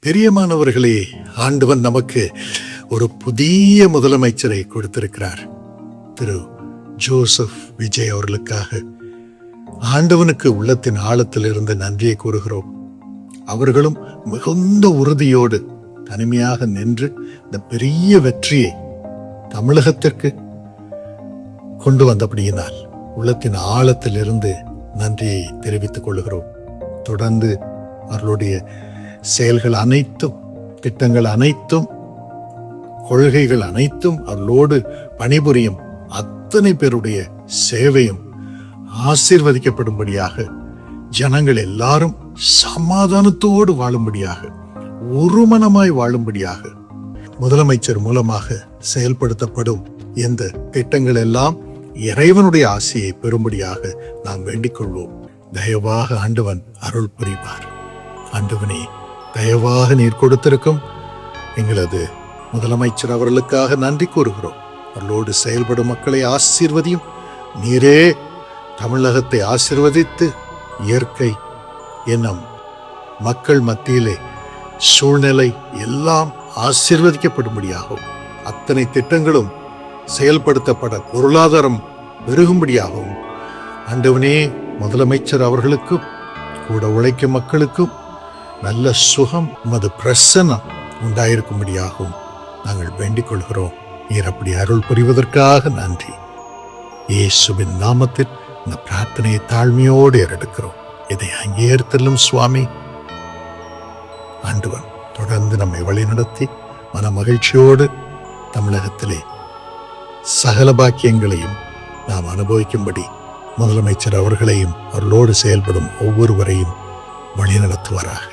பிரியமானவர்களே, ஆண்டவன் நமக்கு ஒரு புதிய முதலமைச்சரை கொடுத்திருக்கிறார். திரு ஜோசப் விஜய் அவர்களுக்காக ஆண்டவனுக்கு உள்ளத்தின் ஆழத்தில் இருந்து நன்றியை கூறுகிறோம். அவர்களும் மிகுந்த உறுதியோடு தனிமையாக நின்று இந்த பெரிய வெற்றியை தமிழகத்திற்கு கொண்டு வந்தபடியினால் உள்ளத்தின் ஆழத்தில் இருந்து நன்றியை தெரிவித்துக் கொள்கிறோம். தொடர்ந்து அவர்களுடைய செயல்கள் அனைத்தும், திட்டங்கள் அனைத்தும், கொள்கைகள் அனைத்தும், அவர்களோடு பணிபுரியும் அத்தனை பேருடைய சேவையும் ஆசீர்வதிக்கப்படும்படியாக, ஜனங்கள் எல்லாரும் சமாதானத்தோடு வாழும்படியாக, ஒருமனமாய் வாழும்படியாக முதலமைச்சர் மூலமாக செயல்படுத்தப்படும் இந்த திட்டங்கள் எல்லாம் இறைவனுடைய ஆசையை பெறும்படியாக நாம் வேண்டிக் கொள்வோம். தயவாக ஆண்டவன் அருள் புரிவார். ஆண்டவனே, தயவாக நீர் கொடுத்திருக்கும் எங்களது முதலமைச்சர் அவர்களுக்காக நன்றி கூறுகிறோம். அவர்களோடு செயல்படும் மக்களை ஆசீர்வதியும். நீரே தமிழகத்தை ஆசீர்வதித்து இயற்கை எண்ணம் மக்கள் மத்தியிலே சூழ்நிலை எல்லாம் ஆசீர்வதிக்கப்படும்படியாகவும், அத்தனை திட்டங்களும் செயல்படுத்தப்பட பொருளாதாரம் பெருகும்படியாகவும், ஆண்டவனே முதலமைச்சர் அவர்களுக்கும் கூட உழைக்கும் மக்களுக்கும் நல்ல சுகம், உமது பிரசன்னம் உண்டாயிருக்கும்படியாகவும் நாங்கள் வேண்டிக் கொள்கிறோம். நீர் அப்படி அருள் புரிவதற்காக நன்றி. இயேசுவின் நாமத்தில் இந்த பிரார்த்தனையை தாழ்மையோடு ஏறெடுக்கிறோம். இதை அங்கேற்தலும் சுவாமி. ஆண்டவன் தொடர்ந்து நம்மை வழிநடத்தி மன மகிழ்ச்சியோடு தமிழகத்திலே சகல பாக்கியங்களையும் நாம் அனுபவிக்கும்படி முதலமைச்சர் அவர்களையும் அவர்களோடு செயல்படும் ஒவ்வொருவரையும் வழிநடத்துவாராக.